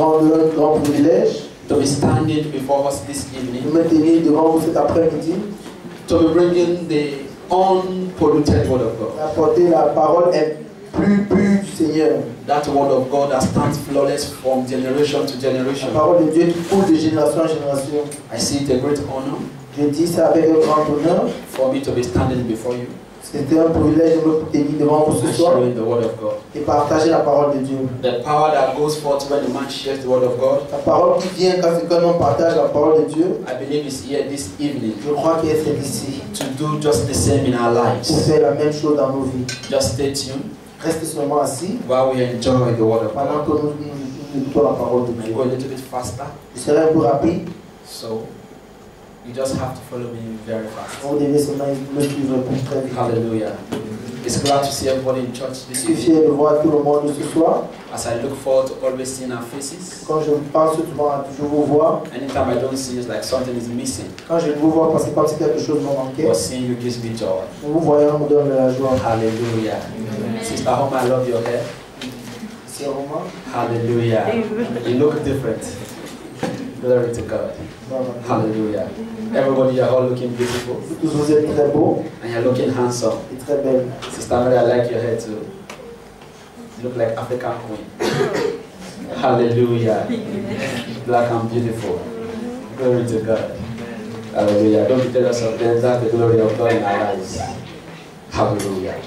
grand privilège to be standing before us this evening, de me tenir devant vous cet après-midi, to be bringing the unpolluted word of God. apporter la parole plus pure du Seigneur. That word of God that stands flawless from generation to La generation. parole de Dieu qui coule de génération en génération. I see it a great honor Je dis ça avec un grand honneur. for me to be standing before you C'était un privilège de me tenir devant vous ce and soir sharing the word of God. et partager la parole de Dieu. The power that goes forth when a man shares the word of God, La parole qui vient quand on partage la parole de Dieu, I believe is here this evening je crois qu'elle est ici to do just the same in our pour lives. faire la même chose dans nos vies. Just stay tuned Restez seulement assis while we enjoy the word of pendant God. que nous écoutons la parole de I Dieu. go a little bit faster, Je serai un peu rapide, so you just have to follow me very fast. vous devez seulement me suivre pour très vite. Hallelujah. It's glad to see everybody in church Je this suis evening. fier de voir tout le monde ce soir. As I look forward to always seeing our faces. Quand je pense souvent à toujours vous voir, Anytime I don't see you, it's like something is missing. quand je vous vois, parce que comme si quelque chose me manquait, But seeing you gives me joy. vous voyant me donne de la joie. Hallelujah. Sister Homa, I love your hair. C'est vraiment. Hallelujah. You look different. Glory to God. Hallelujah. Everybody, you're all looking beautiful. Tous vous êtes très beaux And you're looking handsome. et très belles. Sister Mary, I like your hair too. You look like African queen. Hallelujah. Black and beautiful. Glory to God. Hallelujah. Don't be jealous of them. That's the glory of God in our lives. Hallelujah.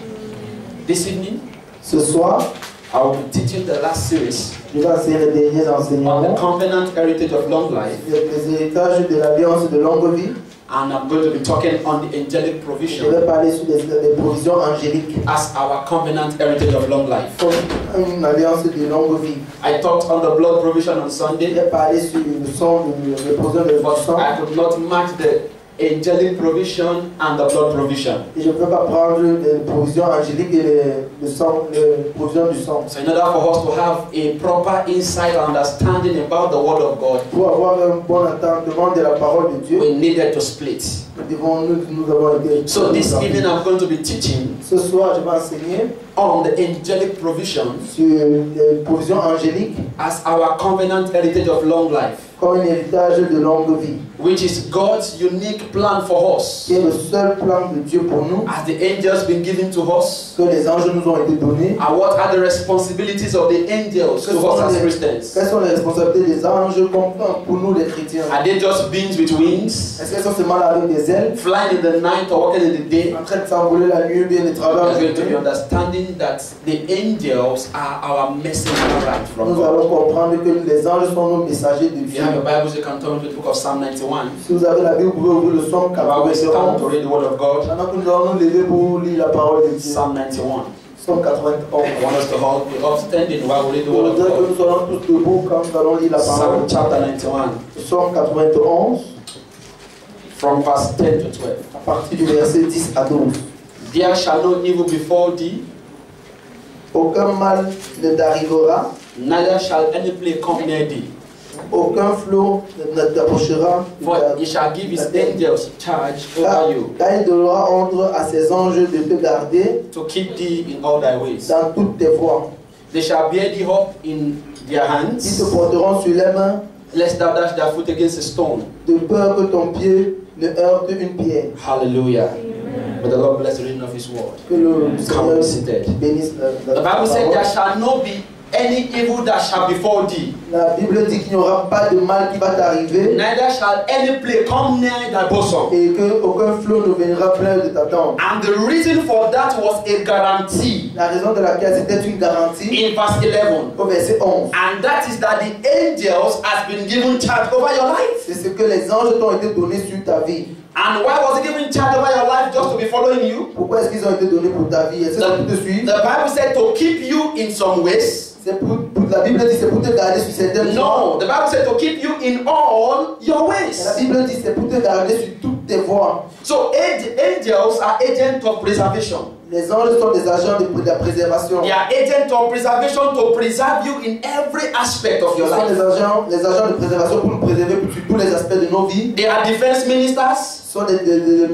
This evening, Ce soir, I will be teaching the last series je vais enseigner les derniers on the enseignements, covenant heritage of long life. les héritages de l'alliance de longue vie. And I'm going to be talking on the angelic Je provision vais parler sur les provisions angéliques as our covenant heritage of long life. comme une alliance de longue vie. I talked on the blood provision on Je Sunday, vais parler sur le sang, les provisions de but sang. I could not match the angelic provision and the blood provision. Et je ne peux pas prendre les provisions angéliques et le sang, les provisions du sang. So in order for us to have a proper insight and understanding about the word of God, Pour avoir un bon entendement de la parole de Dieu, we needed to split. nous avons été. So this evening I'm going to be teaching Ce soir, je vais enseigner on the angelic provision sur les provisions angéliques as our covenant heritage of long life, comme un héritage de longue vie, which is God's unique plan for us. qui est le seul plan de Dieu pour nous, As the angels been given to us, que les anges nous ont été donnés. and what are the responsibilities of the angels to us as Christians? Quelles sont les responsabilités des anges pour nous les chrétiens? Are they just beings with wings, Est-ce qu'elles sont seulement là avec des ailes, flying in the night or walking in the day? en train de s'envoler la nuit ou bien de We travailler are la going to be nuit? understanding that the angels are our messenger right from Nous God. allons comprendre que les anges sont nos messagers de If Dieu. you have your Bibles, you can turn to the book of Psalm 91. Si vous avez la Bible, vous pouvez ouvrir le psaume While we stand to 91. read the word of God, Pendant que nous allons nous lever pour lire la parole de Dieu. Psalm 91. Psaume I 91. want us to all be upstanding while we read the Je word of voudrais que God. nous soyons tous debout quand nous allons lire la Psalm parole. chapter 91, Psaume 91, from verse 10 to 12. à partir du verset 10 à 12. There shall no evil befall thee, Aucun mal ne t'arrivera, neither shall any plague come near thee. aucun flot ne t'approchera. For he shall give his angels charge over you, Car il donnera ordre à ses anges de te garder to keep thee in all thy ways. dans toutes tes voies. They shall bear thee up in their Ils te hands, porteront sur les mains, lest thou dash thy foot against a stone. de peur que ton pied ne heurte une pierre. Hallelujah. May the Lord bless the reading of his word. Que le Come Seigneur be seated. bénisse The Bible said, there shall not be any evil that shall befall thee, La Bible dit qu'il n'y aura pas de mal qui va t'arriver neither shall any plague come near thy bosom. et qu'aucun flot ne viendra plein de ta tente. And the reason for that was a guarantee La raison de laquelle c'était une garantie in verse 11. au verset 11. And that is that the angels has been given charge over your life. C'est ce que les anges t'ont été donnés sur ta vie. And why was he given charge over your life? Just to be following you? Pourquoi est-ce qu'ils ont été donnés pour ta vie? Est-ce que c'est pour te suivre? The Bible said to keep you in some ways. C'est pour, la Bible dit c'est pour te garder sur certaines voies. No, the Bible said to keep you in all your Et la ways. Bible dit c'est pour te garder sur toutes tes voies. So angels are agents of preservation. Les anges sont des agents de la préservation. They are agents of preservation to preserve you in every aspect of Ce your sont life. les agents de préservation pour nous préserver sur tous les aspects de nos vies. They are defense ministers. sont les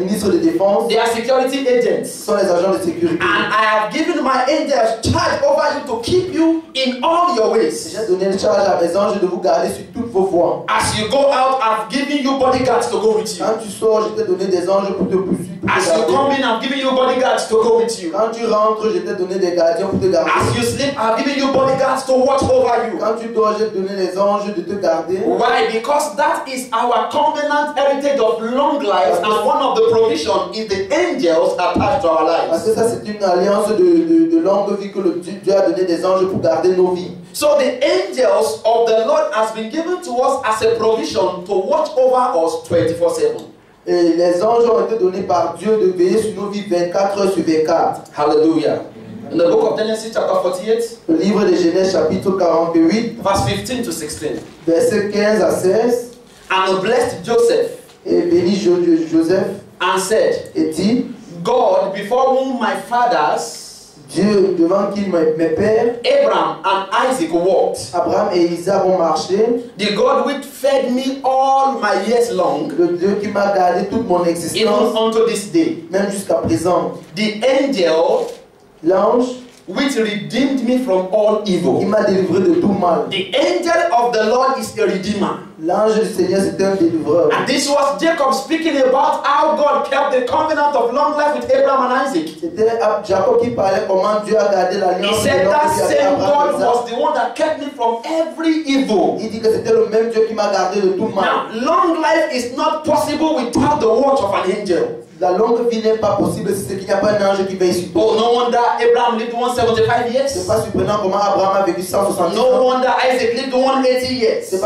ministres de défense, They are security agents. sont les agents de sécurité. And I have given my angels charge over you to keep you in all your ways. J'ai donné le charge à mes anges de vous garder sur toutes vos voies. As you go out, I've given you bodyguards to go with you. Quand tu sors, je t'ai donné des anges pour te poursuivre. Pour te As you garder. come in, I've given you bodyguards to go with you. Quand tu rentres, je t'ai donné des gardiens pour te garder. As you sleep, I've given you bodyguards to watch over you. Quand tu dors, j'ai donné les anges de te garder. Why? Because that is our covenant heritage of long life, and one of the provision is the angels attached to our Parce lives. que ça, c'est une alliance de longue vie que Dieu a donné des anges pour garder nos vies. So the angels of the Lord has been given to us as a provision to watch over us 24/7. Et les anges ont été donnés par Dieu de veiller sur nos vies 24 heures sur 24. Hallelujah. In the book of Genesis chapter 48, Le livre de Genèse chapitre 48, verse 15 to 16. versets 15 à 16, And blessed Joseph et bénit Joseph and said, et dit, God, before whom my fathers, Dieu devant qui mes pères, Abraham and Isaac, walked, Abraham et Isaac ont marché, the God which fed me all my years long, le Dieu qui m'a gardé toute mon even existence, unto this day, même jusqu'à présent, the angel l'ange which redeemed me from all qui evil. m'a délivré de tout mal. The angel of the Lord is a redeemer. L'ange du Seigneur, c'est un délivreur. And this was Jacob speaking about how God kept the covenant of long life with Abraham and Isaac. C'était Jacob qui parlait comment Dieu a gardé He l'alliance de said longue that vie avec same Abraham et God Isaac. was the one that kept me from every evil. Il dit que c'était le même Dieu qui m'a gardé de tout mal. Now, long life is not possible without the watch of an angel. La longue vie n'est pas possible si c'est qu'il n'y a pas un ange qui veille sur toi. Oh, no wonder Abraham lived 175 C'est years. pas surprenant comment Abraham a vécu 160 No ans. wonder Isaac lived 180 years. C'est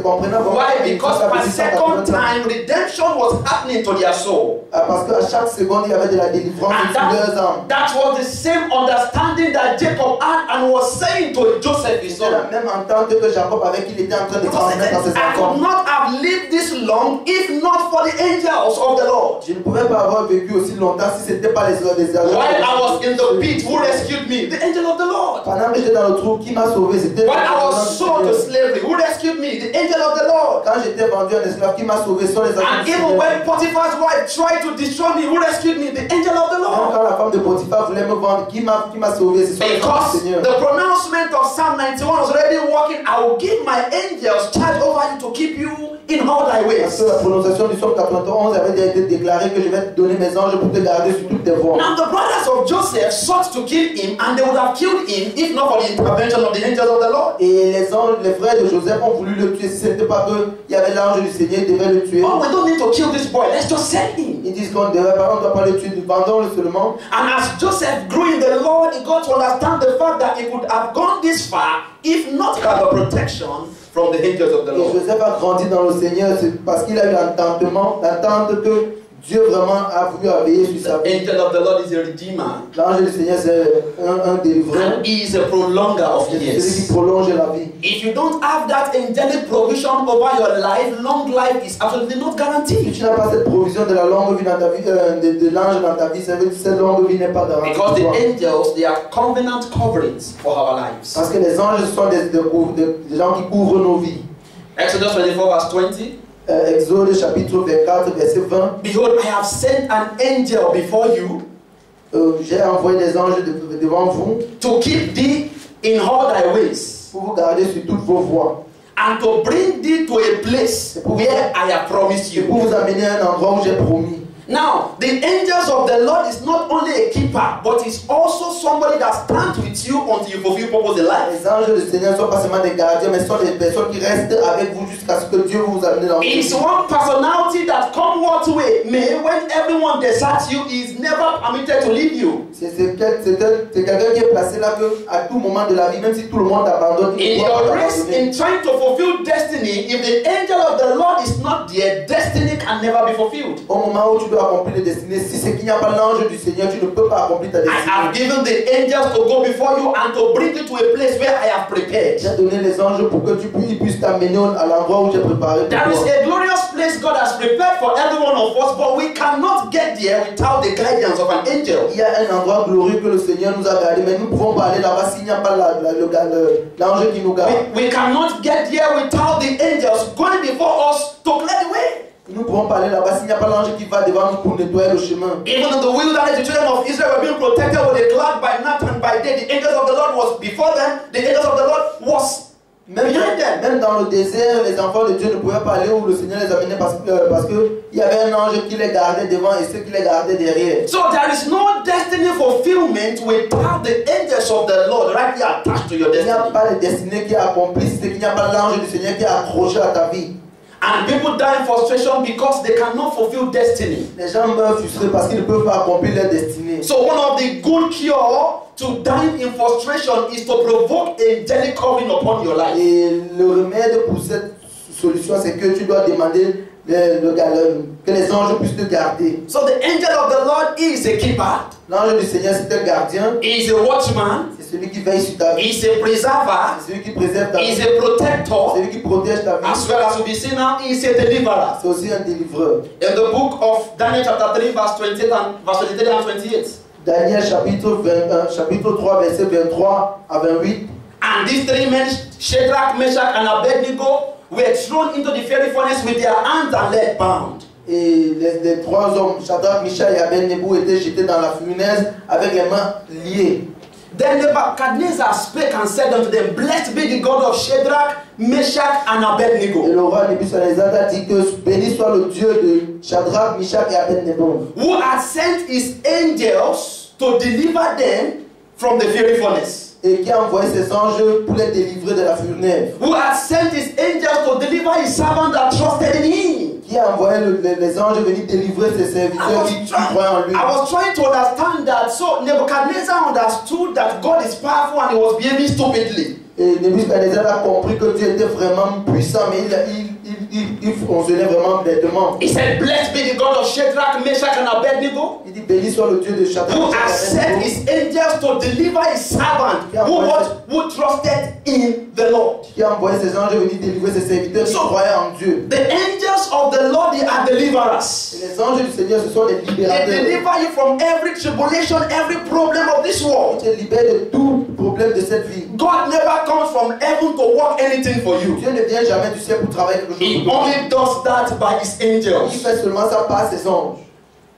comprenant comment Why? Isaac Because a per vécu 180 second ans. time redemption was happening to their soul. Parce qu'à chaque seconde, il y avait de la délivrance And sur leurs âmes. that was the same understanding that Jacob had and was saying to Joseph his C'est la son. même entente que Jacob avait qu'il était en train de Because he transmettre à said, ses I enfants. could not have lived this long if not for the angels of the Lord. Je ne pouvais pas avoir vécu aussi longtemps si ce n'était pas les agents. While I was in the pit, who rescued me? The angel of the Lord. Pendant que j'étais dans le trou, qui m'a sauvé? C'était While I l'agent was du sold to Seigneur. slavery, who rescued me? The angel of the Lord. Quand j'étais vendu en esclave, qui m'a sauvé? Ce sont les agents And du even Seigneur. when Potiphar's wife tried to destroy me, who rescued me? The angel of the Même Lord. quand la femme de Potiphar voulait me vendre, qui m'a sauvé? Ce sont les agents du Because Seigneur. the pronouncement of Psalm 91 was already working, I will give my angels charge over you to keep you in all thy Parce ways. que la prononciation du psaume 91 avait déjà été déclarée que je vais te donner mes anges pour te garder sur toutes tes voies. Now the brothers of Joseph sought to kill him, and they would have killed him if not for the intervention of the angels of the Lord. Et les frères de Joseph ont voulu le tuer. Si ce n'était pas qu'il y avait l'ange du Seigneur, ils devaient le tuer. Oh, we don't need to kill this boy. Let's just sell him. Ils disent qu'on ne doit pas le tuer, vendons-le seulement. And as Joseph grew in the Lord, he got to understand the fact that he could have gone this far if not for the protection from the angels of the Et Lord. Joseph a grandi dans le Seigneur, c'est parce qu'il a eu l'entente que Dieu vraiment a voulu veiller sur sa The vie. angel of the Lord is a redeemer. L'ange du Seigneur, c'est un délivreur. And he is a prolonger of C'est celui years. qui prolonge la vie. If you don't have that angelic provision over your life, long life is absolutely not Si guaranteed. tu n'as pas cette provision de la longue vie dans ta vie, de l'ange dans ta vie, ça veut dire que cette longue vie n'est pas garantie. Because the pour toi. angels, they are covenant coverings for our lives. Parce que les anges sont des gens qui couvrent nos vies. Exodus 24 verse 20. Exode chapitre 24, verset 20. Behold, I have sent an angel before you J'ai envoyé des anges devant vous to keep thee in all thy ways, pour vous garder sur toutes vos voies. and to bring thee to a place where I have promised Et pour you. vous amener à un endroit où j'ai promis. Now, the angels of the Lord is not only a keeper, but is also somebody that stands with you until you fulfill purpose in life. Les anges du Seigneur ne sont pas seulement des gardiens, mais sont des personnes qui restent avec vous jusqu'à ce que Dieu vous amène dans It's votre vie. one personality that come what way may, when everyone deserts you, is never permitted to leave you. C'est quelqu'un qui est placé là que à tout moment de la vie, même si tout le monde t'abandonne, il In ne pourra your pas race, t'abandonner. in trying to fulfill destiny, if the angel of the Lord is not there, destiny can never be fulfilled. Au moment où tu dois accomplir les destinées, si c'est qu'il n'y a pas l'ange du Seigneur, tu ne peux pas accomplir ta I have destinée. given the angels to go before you and to bring you to a place where I have prepared. J'ai donné les anges pour que ils puissent t'amener à l'endroit où j'ai préparé pour There is toi. a glorious place God has prepared for every one of us, but we cannot get there without the guidance of an angel. Il y a un endroit glorieux que le Seigneur nous a gardé, mais nous pouvons pas aller là-bas s'il n'y a pas l'ange qui nous garde. We cannot get there without the angels going before us to clear the way. Nous ne pouvons parler là-bas s'il n'y a pas l'ange qui va devant nous pour nettoyer le chemin. Even in the wilderness, the children of Israel were being protected with a cloud by night and by day. The angels of the Lord was before them. The angels of the Lord was behind them. Même dans le désert, les enfants de Dieu ne pouvaient pas aller où le Seigneur les amenait parce que il y avait un ange qui les gardait devant et ceux qui les gardaient derrière. So there is no destiny fulfillment without the angels of the Lord rightly attached to your Il n'y a destiny. pas de destinée qui est accomplie, c'est qu'il n'y a pas l'ange du Seigneur qui est accroché à ta vie. And people die in frustration because they cannot fulfill destiny. Les gens meurent frustrés parce qu'ils ne peuvent pas accomplir leur destinée. So one of the good cure to dying in frustration is to provoke angelic covering upon your life. Et le remède pour cette solution, c'est que tu dois demander que les anges puissent te garder. So the angel of the Lord is a keeper. L'ange du Seigneur, c'est un gardien. He is a watchman. C'est celui qui veille sur ta vie. He is a preserver. C'est celui qui préserve ta He vie. is a protector. C'est celui qui protège ta vie. As well as we see now, he is a deliverer. C'est aussi un délivreur. In the book of Daniel chapter 3 verse 23 and 28. Daniel chapitre 3 verset 23 à 28. And these three men, Shadrach, Meshach and Abednego, were thrown into the fiery furnace with their hands and legs bound. Et les trois hommes, Shadrach, Meshach et Abednego, étaient jetés dans la fournaise avec les mains liées. Then Nebuchadnezzar spake and said unto them, Blessed be the God of Shadrach, Meshach and Et Abednego, le roi Nebuchadnezzar a dit que béni soit le Dieu de Shadrach, Meshach et Abednego, who had sent his angels to deliver them from the fiery furnace. et qui a envoyé ses anges pour les délivrer de la fournaise. Who had sent his angels to deliver his servant that trusted in him. Qui a envoyé les anges venir délivrer ses serviteurs qui croient en lui. I was trying to understand that. So Nebuchadnezzar understood that God is powerful and he was behaving stupidly. Et Nebuchadnezzar a compris que Dieu était vraiment puissant, mais il fonctionnait vraiment bêtement. He said, Blessed be the God of Shadrach, Meshach and Abednego, Il dit béni soit le Dieu de Shadrach, who Meshach has et sent Abednego, his angels to deliver his servant who trusted in the Lord. qui a envoyé ses anges venir délivrer ses serviteurs qui croyaient en Dieu. The angels of the Lord, they are Et deliverers. les anges du Seigneur, ce sont les They libérateurs. deliver you from every tribulation, every problem of this world. Ils te libèrent de tout problème de cette vie. God never comes from heaven to work anything for you. Dieu ne vient jamais du ciel pour travailler quelque chose He pour toi. only does that by his Il angels. fait seulement ça par ses anges.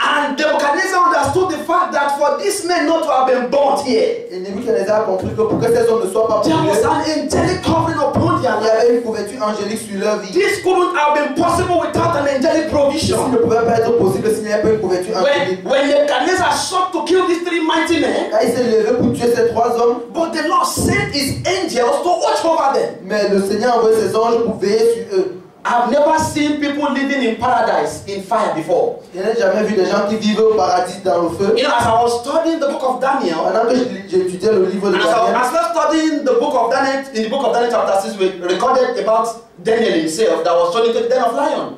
And Nebuchadnezzar understood the fact that for these men not to have been born here, Et Nebuchadnezzar a compris que pour que ces hommes ne soient pas there was brûlés, an angelic covering upon their il y life. avait une couverture angélique sur leur vie. This couldn't have been possible without an angelic Ceci provision. ne pouvait pas être possible s'il n'y avait pas une couverture angélique. When Nebuchadnezzar sought to kill these three mighty men, Quand il s'est levé pour tuer ces trois hommes, but the Lord sent his angels to watch over them. mais le Seigneur a envoyé ses anges pour veiller sur eux. I've never seen people living in paradise in fire before. Je n'ai jamais vu des gens qui vivent au paradis dans le feu. You know, as I was studying the book of Daniel, Pendant que j'étudiais le livre de and as I Daniel, was studying the book of Daniel, in the book of Daniel chapter 6, we recorded about Daniel himself that was thrown into the den of lion.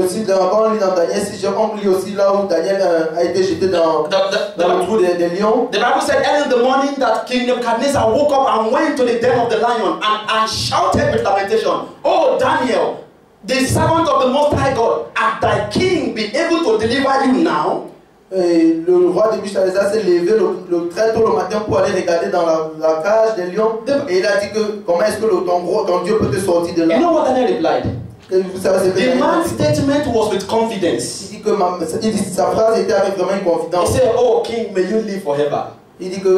si quand on lit dans Daniel, si on lit aussi là où Daniel a été jeté dans le trou des lions. The Bible said early in the morning that King Nebuchadnezzar woke up and went to the den of the lion and shouted with lamentation, Oh Daniel, the servant of the Most High God, hath thy king been able to deliver you now? Et le roi de Nebuchadnezzar s'est levé le très tôt le matin pour aller regarder dans la cage des lions. Et il a dit que comment est-ce que ton Dieu peut te sortir de là. You know what Daniel replied? Et vous savez, c'est que The Daniel man's a dit. statement was with confidence. Il dit que sa phrase était avec vraiment une He confidence. said, Oh king, may you live forever. Il dit que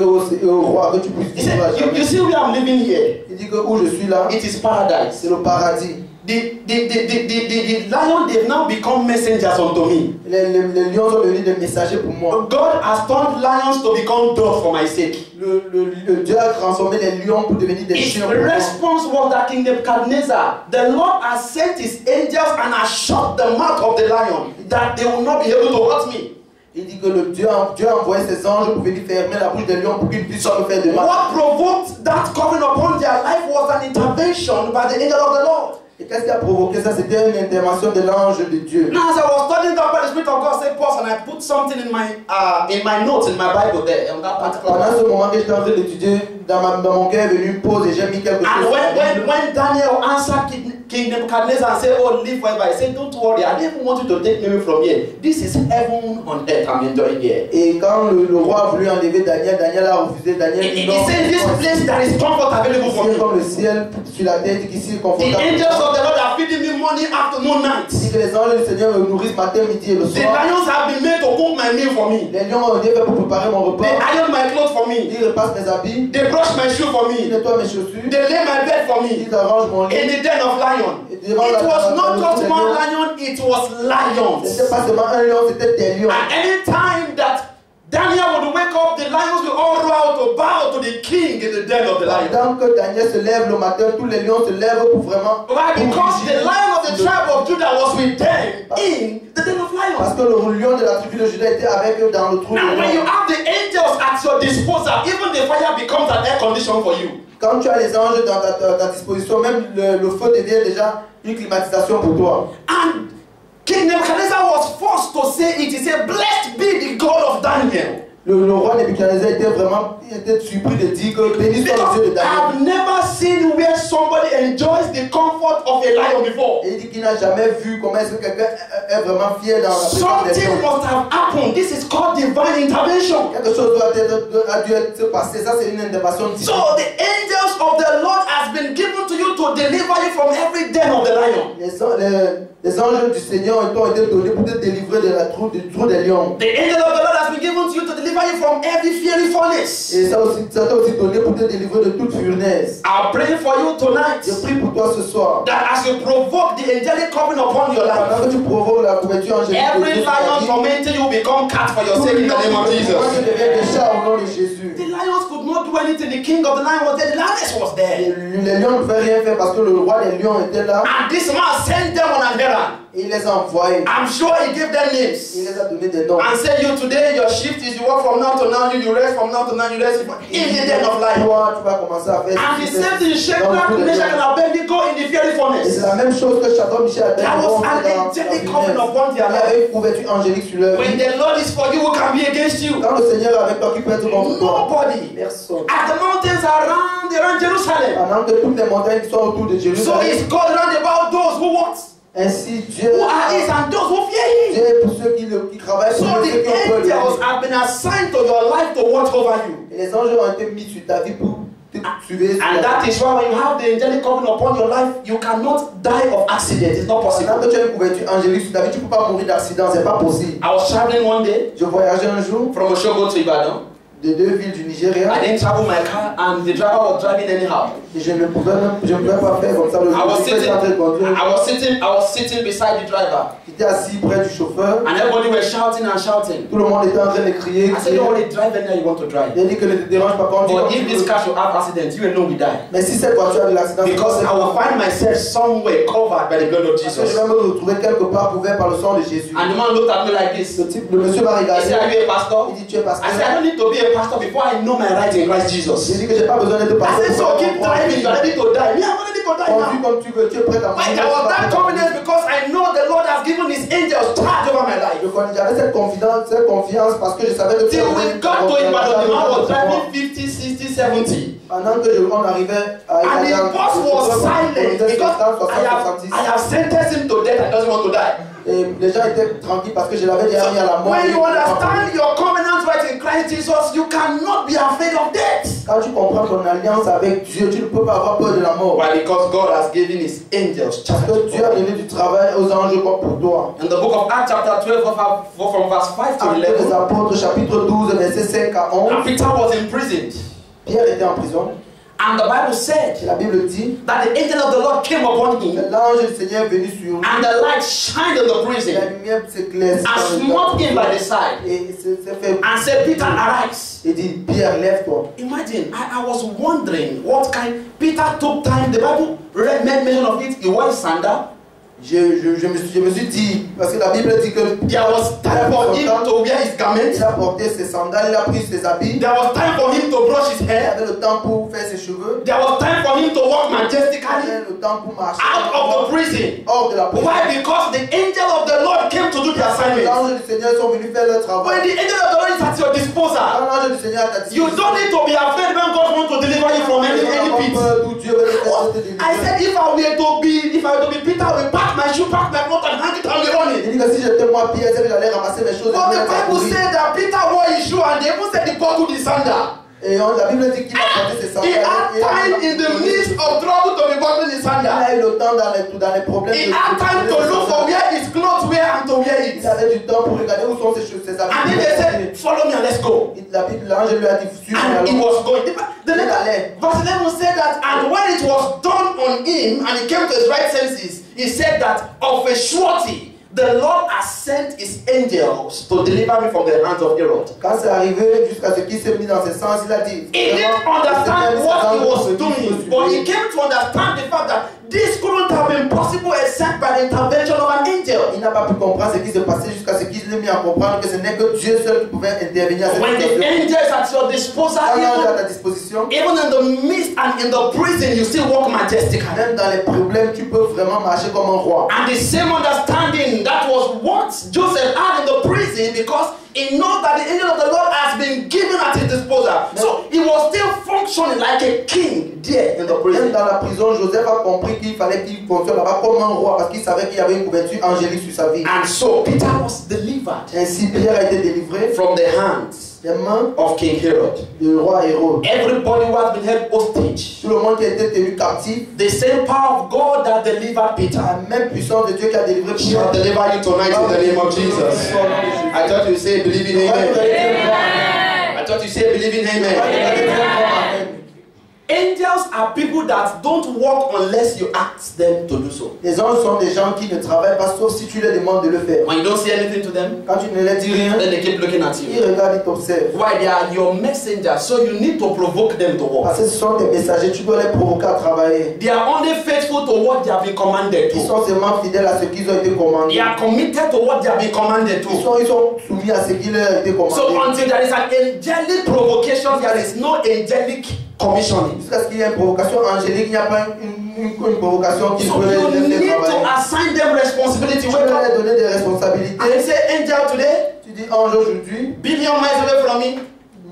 au roi, que tu puisses He vivre à said, you jamais. see where I'm living here? Il dit que où je suis là, It is paradise. c'est le paradis. The lion, they've now become messengers unto me. Les lions sont devenus des messagers pour moi. God has turned lions to become dogs for my sake. Le Dieu a transformé les lions pour devenir des His chiens pour moi. response was that King Nebuchadnezzar, the Lord has sent his angels and has shut the mouth of the lion, that they will not be able to hurt me. Il dit que Dieu a envoyé ses anges pour venir fermer la bouche des lions pour qu'ils ne puissent pas me faire de mal. What provoked that covering upon their life was an intervention by the angel of the Lord. Et qu'est-ce qui a provoqué ça? C'était une intervention de l'ange de Dieu. Now, as I was studying that, the Spirit of God said, pause, and I put something in my notes in my Bible there, on that particular Pendant one. ce moment que j'étais en train d'étudier, dans mon cœur est venu pause et j'ai mis quelque chose. And when Daniel answered King King Nebuchadnezzar and say, oh, live forever. He said, don't worry, I don't even want you to take me from here. This is heaven on earth I'm enjoying here. Et quand le roi a voulu enlever Daniel, Daniel a refusé. Daniel dit non. He said, this place there is comfort available for me. Comme le ciel sur la terre, ici est The confortable. angels of the Lord are feeding me morning, afternoon, night. Dit que les anges du Seigneur me nourrissent matin, midi et le The soir. lions have been made to cook my meal for me. Les lions ont été faits pour préparer mon repas. They iron my clothes for me. Ils repassent mes habits. They brush my shoe for Ils me. nettoient mes chaussures. They lay my bed for me. Ils arrangent mon lit. In the den of lion. It was not just one lion, it was lions. C'était pas seulement un lion, c'était des lions. At any time that Daniel would wake up, the lions will all roar out to bow to the king in the den of the lion. Tant que Daniel se lève le matin, tous les lions se lèvent pour vraiment. Why? Because the lion of the tribe of Judah was with them in the den of lions. Parce que le lion de la tribu de Juda était avec eux dans le trou de Now, when you lion. have the angels at your disposal, even the fire becomes an air condition for you. Quand tu as les anges dans ta disposition, même le feu devient déjà une climatisation pour toi. And King Nebuchadnezzar was forced to say it. He said, blessed be the God of Daniel. Le roi Nebuchadnezzar était surpris de dire que béni soit le Dieu de Daniel. I've never seen where somebody enjoys the comfort of a lion before. Et il dit qu'il n'a jamais vu comment est-ce que quelqu'un est vraiment fier dans la présence des Something lions. must have happened. This is called divine intervention. Quelque chose a dû être passé. Ça, c'est une intervention divine. So the angels of the Lord has been given to you to deliver you from every den of the lion. Les anges du Seigneur ont été donnés pour te délivrer du trou des lions. The angel of the Lord has been given to you to deliver you from every fiery furnace. Et ça t'a aussi donné pour te délivrer de toute fournaise. I'm praying for you tonight Je prie pour toi ce soir. that as you provoke the angelic covering upon your life, Pendant que tu provoques la couverture angélique, every lion tormenting you become cat for your sake in the name of Jesus. tu deviens des chats au nom de Jésus. The lions could not do anything. The king of the lion was there. The lioness was there. Les lions ne pouvaient rien faire parce que le roi des lions était là. And this man sent them on an errand. Et il les a envoyés. I'm sure he gave them Il names. les a donné des noms. And said, you today, your shift is you work from now to now, you rest from now to now, you rest in the den of life. Toi, tu vas commencer à faire. And the same thing, Shadrach, Meshach, and Abednego in the fiery Et furnace. c'est la même chose que Shadrach, Michel, There was an angelic covering upon their Il y life. avait une couverture angélique sur leur When vie. the Lord is for you, who can be against you? Quand le Seigneur est avec toi, qui peut être contre toi? Nobody. Personne. At the mountains around Jerusalem. Pendant que toutes les montagnes sont autour de So Jérusalem. is God round about those who what? Ainsi, Dieu Who are his and those who fear him. Dieu est pour ceux qui travaillent So pour ceux the qui ont peur de angels lui. have been assigned to your life to watch over you. Et les anges ont été mis sur ta vie pour te suivre. And that is why when you have the angelic covering upon your life, you cannot die of accident. It's not possible. Pendant que tu as une couverture angélique sur ta vie, tu ne peux pas mourir d'accident, c'est pas possible. I was traveling one day Je voyageais un jour from Oshogo to Ibadan. de deux villes du Nigeria I didn't travel my car and the driver was driving anyhow. et je ne pouvais pas faire comme ça. Le I was sitting, chauffeur était en train de conduire. I was sitting beside the driver, J'étais assis près du chauffeur. and everybody was shouting and shouting. Tout le monde était en train de crier. I said, "You don't want to drive anywhere you want to drive. Il a dit que ne te dérange pas quand But tu if this car should have accident, you will know we die. Mais si cette voiture a de l'accident, Because I will find myself somewhere covered by the blood of parce que je Jesus." vais me retrouver quelque part couvert par le sang de Jésus. And the man looked at me like this. Le monsieur m'a He regardé. said, "Are you a pastor?" Il dit tu es pasteur. I said, "I don't need to be a pastor before I know my right in Christ J'ai Jesus." dit que j'ai pas besoin d'être I pasteur. said, "So keep driving. You're ready to die. Me, I'm ready to die Conduis now." comme tu veux, tu es prêt à Why there was that confidence? Because I know the Lord has given His angels charge over my life. J'avais cette confiance parce que je savais que Till we got to Ibadan, the man was driving 50, 60, 70. Pendant que on arrivait à And the boss was silent because I have sentenced him to death and doesn't want to die. Et les gens étaient tranquilles parce que je l'avais déjà mis à la mort. When you understand your covenant right in Christ Jesus, you cannot be afraid of death. Quand tu comprends ton alliance avec Dieu, tu ne peux pas avoir peur de la mort. Why? Because God has given His angels charge. Parce que Dieu a donné du travail aux anges pour toi. In the book of Acts chapter 12 from verse 5 to Actes des 11, Apôtres, chapitre 12, versets 5 à 11. and Peter was imprisoned. Pierre était en prison. And the Bible said Et la Bible dit that the angel of the Lord came upon que him, l'ange du Seigneur est venu sur lui. and the light shined in the Et la prison, lumière s'éclaire. and smote him by the side, Et c'est fait. and said, "Peter, arise." Il dit, Pierre, lève-toi. Imagine, I was wondering what kind. Peter took time. The Bible made mention of it. He wore his sandal. Je me suis dit, parce que la Bible dit que There was time for him to wear his garment. il a porté ses sandales, il a pris ses habits. There was time for him to brush his Il hair. avait le temps pour faire ses cheveux. There was time for him to walk Il majestically. avait le temps pour marcher out of the prison. hors de la prison. Why? Because the angel of the Lord came to do the Les assignment. anges du Seigneur sont venus faire leur When travail. the angel of the Lord is at your disposal, Quand l'ange du Seigneur est à ta you don't need to be afraid when God wants to deliver you from any pit. I said if I were to be Peter, I will pack my shoe, pack my clothes, and hang it on the running. Il dit que si j'étais moi Pierre, c'est que j'allais ramasser mes choses. But the Bible said that Peter wore his shoe and they even said he buckled his sandal. Et la Bible dit qu'il a porté ses He sandales. had time in the midst of trouble to be buckling his Il sandal. a eu le temps dans les problèmes. He had time to look for where his clothes were and to wear it. Il avait du temps pour regarder où sont ses choses, ses habits. And then they said, follow me and let's go. La Bible, l'ange lui a dit, And he was going. The verse 11 said that, and when it was done on him and he came to his right senses, he said that of a surety, the Lord has sent his angels to deliver me from the hands of Herod. Quand c'est arrivé jusqu'à ce qu'il s'est mis dans ses sens, il a dit. He didn't understand what he was doing, but he came to understand the fact that this couldn't have been possible except by the intervention of an angel. Il n'a pas pu comprendre ce qui s'est passé jusqu'à ce qu'il l'ait mis à comprendre que ce n'est que Dieu seul qui pouvait intervenir à cette When the situation. angel is at your disposal, Quand l'ange est à ta disposition, even in the midst and in the prison, you still walk majestically. même dans les problèmes, tu peux vraiment marcher comme un roi. And the same understanding, that was what Joseph had in the prison, because he knows that the angel of the Lord has been given at his disposal. So he was still functioning like a king there in the Même prison. dans la prison, Joseph a compris qu'il fallait qu'il fonctionne là-bas comme un roi parce qu'il savait qu'il y avait une couverture angélique sur sa vie. And so Peter was delivered Ainsi, Pierre a été délivré from the hands des mains of King Herod. du roi Hérode. Everybody who has been held hostage. Tout le monde qui a été tenu captif, The same power of God that delivered Peter la même puissance de Dieu qui a délivré shall Pierre. deliver you tonight in the name of Jesus. I thought you say believe in amen. I thought you say believe in amen. Angels are people that don't work unless you ask them to do so. Les anges sont des gens qui ne travaillent pas sauf si tu leur demandes de le faire. When you don't say anything to them, Quand tu ne leur dis rien, then they keep looking at ils you. regardent, ils t'observent. Why? They are your messengers, so you need to provoke them to work. Parce que ce sont tes messagers, tu dois les provoquer à travailler. They are only faithful to what they have been commanded Ils to. sont seulement fidèles à ce qu'ils ont été They commandés. are committed to what they have been commanded to. Ils sont soumis à ce qui leur a été So commandé. until there is an angelic provocation, there is no angelic commissioning. Jusqu'à ce qu'il y ait une provocation angélique, il n'y a pas une provocation qui So peut you les need faire to travailler. assign them responsibility. Tu Wake peux up leur donner des responsabilités. and say, angel today, Tu dis ange aujourd'hui, billion miles away from me,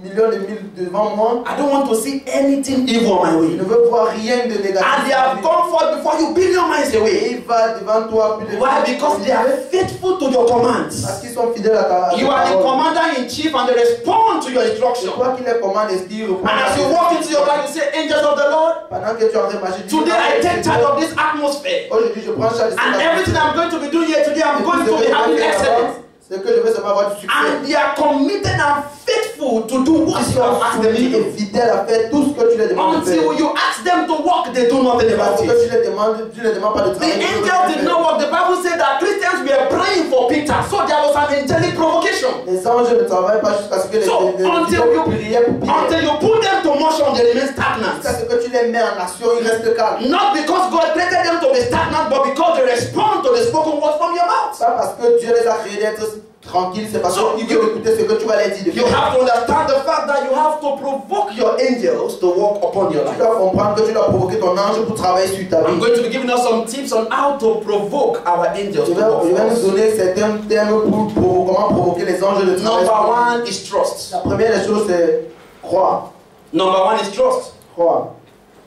millions de milles devant moi, I don't want to see anything evil on my je way. ne veux voir rien de And they négatif. have gone forth before you, billion miles Et away. il va devant toi plus de Why? Because they are faithful to your parce commands. qu'ils sont fidèles à ta You are the parole. commander in chief and they respond to your C'est instruction. toi qui les commandes et qui reprend. And as you walk into your life, you say, angels of the Lord, Pendant que tu es en train de marcher, tu dis, today I take charge of this atmosphere. aujourd'hui je prends charge de And everything I'm going to be doing here today, I'm going to be having excellence. C'est que je veux seulement avoir du succès. And they are committed and faithful to do what Ils you have sont asked them to soumis et do. fidèles à faire tout ce que tu les demandes de faire. Until you ask them to work, they do nothing about Parce que it. tu les demandes pas de The travailler. angels did not work. The Bible said that Christians were praying for Peter, so there was an angelic provocation. Les anges ne travaillent pas jusqu'à ce que les So until prières you put them to motion, they remain stagnant. jusqu'à ce que tu les mets en action, ils restent calmes. Not because God created them to be stagnant, but because they respond to the spoken word from your mouth. Pas parce que Dieu les a créés d'être tranquilles, c'est parce So qu'ils veulent écouter ce que tu vas leur dire de You faire. have to understand the fact that you have to provoke your angels to walk upon your Tu life. dois comprendre que tu dois provoquer ton ange pour travailler sur ta I'm vie. going to be giving us some tips on how to provoke our angels Je to work vais for nous us. donner certains termes pour comment provoquer les anges de travail. Number one is trust. La première des choses, c'est croire. Number one is trust. Croire.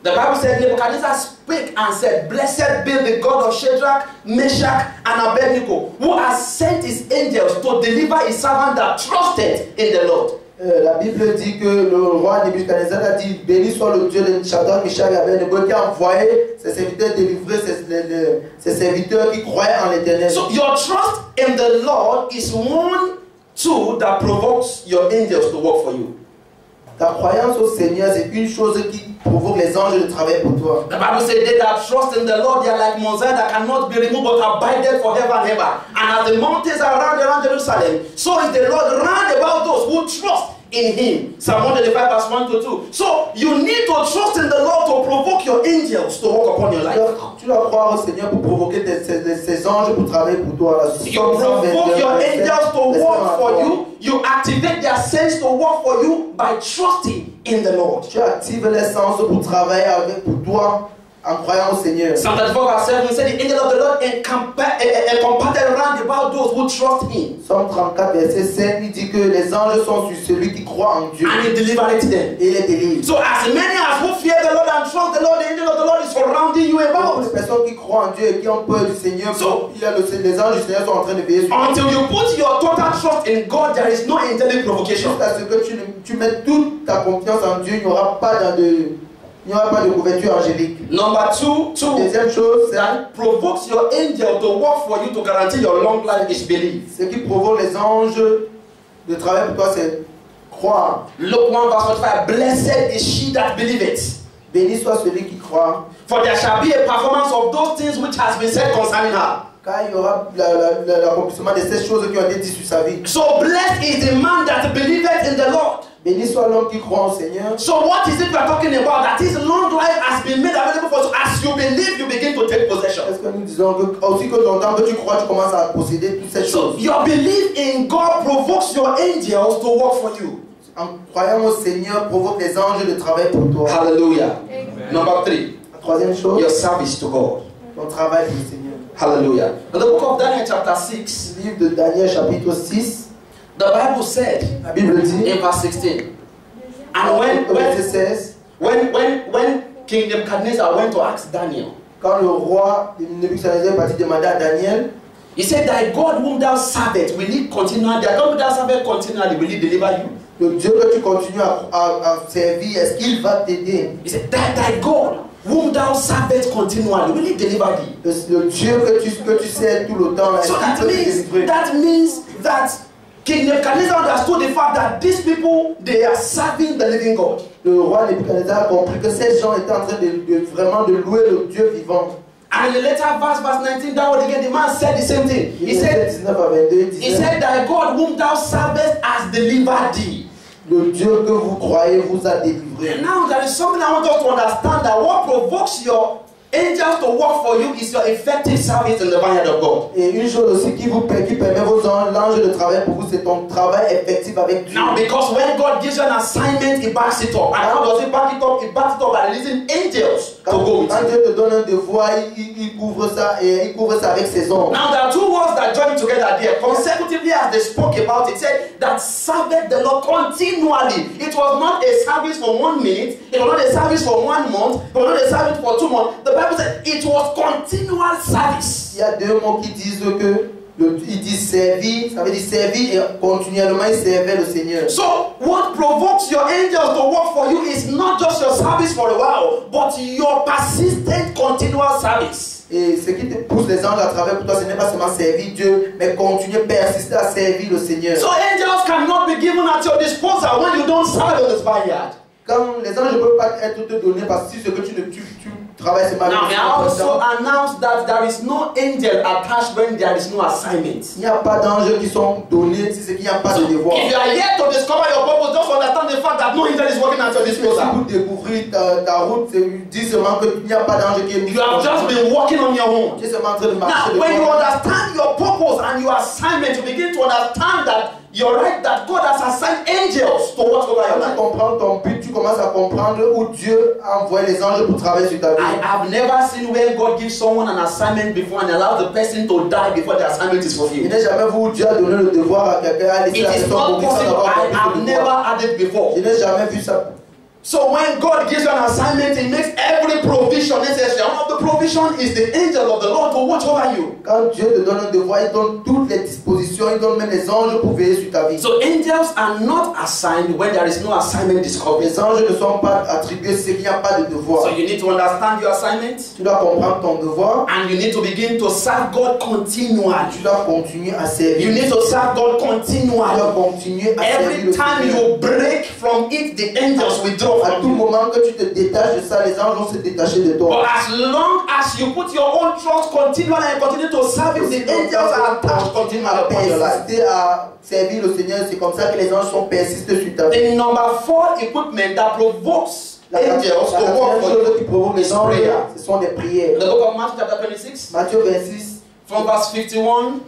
The Bible said Nebuchadnezzar spake and said, Blessed be the God of Shadrach, Meshach, and Abednego, who has sent his angels to deliver his servant that trusted in the Lord. La Bible dit que le roi Nebuchadnezzar a dit béni soit le Dieu de Shadrach, Meshach et Abednego qui a envoyé ses serviteurs délivrer ses serviteurs qui croyaient en l'Éternel. So your trust in the Lord is one tool that provokes your angels to work for you. Ta croyance au Seigneur, c'est une chose qui provoque les anges de travailler pour toi. The Bible says they that trust in the Lord, they are like Moses that cannot be removed but abided forever and ever. And as the mountains are around Jerusalem, so is the Lord round about those who trust in him. Psalm 125 verse 1 to 2. So you need to trust in the Lord to provoke your angels to work upon your life. Tu dois croire au Seigneur pour provoquer ces anges pour travailler pour toi. You provoke your angels to work for you. You activate their sense to work for you by trusting in the Lord. Tu actives les sens pour travailler avec pour toi en croyant au Seigneur. Psalm 34 verse 7, he said, the angel of the Lord encompassed around about those who trust him. Psalm 34 verset 7, il dit que les anges sont sur celui qui croit en Dieu. And he delivered them. Et il les délivre. So as many as who fear the Lord and trust the Lord, the angel of the Lord is surrounding you Pour about. les personnes qui croient en Dieu et qui ont peur du Seigneur, So, les anges du Seigneur sont en train de veiller sur toi. until you put your total trust in God, there is no angelic provocation. Jusqu'à ce que tu mettes toute ta confiance en Dieu, il n'y aura pas de couverture angélique. Number two, Deuxième chose, c'est that provokes your angel to work for you to guarantee your long life is belief. ce qui provoque les anges de travailler pour toi, c'est croire. Luke 1 verse 45, blessed is she that believeth. Béni soit celui qui croit, For there shall be a performance of those things which has been said concerning her. car il y aura l'accomplissement de ces choses qui ont été dites sur sa vie. So blessed is the man that believeth in the Lord. Béni soit l'homme qui croit au Seigneur. So what is it we are talking about? That his long life has been made available for you. As you believe, you begin to take possession. Est-ce que nous disons que aussi que longtemps que tu crois, tu commences à posséder toutes ces So choses? your belief in God provokes your angels to work for you. En croyant au Seigneur, provoque les anges de travail pour toi. Hallelujah. Amen. Number 3, La troisième chose, your service to God. ton travail pour le Seigneur. Hallelujah. In the book of Daniel chapter 6, Le livre de Daniel chapitre 6, the Bible said la Bible dit, in verse 16, and au verset 16, when King Nebuchadnezzar went to ask Daniel, quand le roi Nebuchadnezzar est parti demander à Daniel, he said, thy God whom thou servest, will he continually, thy God whom thou servest continually, will he deliver you? le Dieu que tu continues à servir, est-ce qu'il va t'aider? He said, thy God whom thou servest continually, will he deliver thee? Le Dieu que tu sers tout le temps, est-ce So qu'il peut te délivrer? that means that King Nebuchadnezzar understood the fact that these people, they are serving the living God. Le roi Nebuchadnezzar a compris que ces gens étaient en train de vraiment de louer le Dieu vivant. And in the later verse 19 downward again, the man said the same thing. He said, 19 à 22, il he disait, said, thy God whom thou servest has delivered thee. le Dieu que vous croyez vous a délivré. And now there is something I want us to understand, that what provokes your angels to work for you is your effective service in the vineyard of God. Et une chose aussi qui permet vos anges de travailler pour vous, c'est ton travail effectif avec Dieu. Now, because when God gives you an assignment, He backs it up. And how does He back it up? He backs it up by releasing angels to go with Quand you. Dieu te donne un devoir, il couvre ça et il couvre ça avec ses anges. Now, there are two words that join together there. Consecutively, as they spoke about it, said that served the Lord continually. It was not a service for 1 minute. It was not a service for 1 month. It was not a service for 2 months. The Bible said it was continual service. Il y a deux mots qui disent que il dit servir, ça veut dire servir et continuellement il servait le Seigneur. So, what provokes your angels to work for you is not just your service for a while, but your persistent continual service. Et ce qui te pousse les anges à travailler pour toi, ce n'est pas seulement servir Dieu, mais continuer, persister à servir le Seigneur. So, angels cannot be given at your disposal when you don't serve in this vineyard. Quand les anges ne peuvent pas être te donnés parce que ce que tu travailles c'est mal. Now, I also announced that there is no angel attached when there is no assignment. Il n'y a pas d'anges qui sont donnés si c'est qu'il n'y a pas de devoir. If you are yet to discover your purpose, just understand the fact that no angel is working at your Si disposal. vous découvrez ta route, dis seulement qu'il n'y a pas d'ange qui est mis. You have just been walking on your own. Tu es seulement en train de marcher. Now, when you understand your purpose and your assignment, you begin to understand that you're right, that God has assigned angels to watch over your Quand tu life. comprends ton but, tu commences à comprendre où Dieu a envoyé les anges pour travailler sur ta vie. I have never seen where God gives someone an assignment before and allows the person to die before the assignment is Je fulfilled. n'ai jamais vu où Dieu a donné le devoir à quelqu'un à laisser It la is personne not mourir sans possible. avoir I accompli have le never devoir. had it before. Je n'ai jamais vu ça. So when God gives you an assignment, He makes every provision necessary. One of the provision is the angel of the Lord to watch over you. Quand Dieu te donne un devoir, il donne toutes les dispositions, il donne même les anges pour veiller sur ta vie. So angels are not assigned when there is no assignment discovered. Les anges ne sont pas attribués si il n'y a pas de devoir. So you need to understand your assignment, Tu dois comprendre ton devoir, and you need to begin to serve God continually. tu dois continuer à servir. You need to serve God Tu dois continually. continuer à servir Every le time Seigneur. you break from it, the angels withdraw À from tout you. moment que tu te détaches de ça, les anges vont se détacher de But toi. as long as you put your own trust continually and continue to serve Him, the angels are attached continually upon your life. Persister à servir le Seigneur, c'est comme ça que les anges sont persistés sur ta vie. The number 4 equipment that provokes La angels to work quatrième for chose qui you provoque is les anges, prayer. ce sont des prières. In the book of Matthew chapter 26, Matthieu 26, from verse 51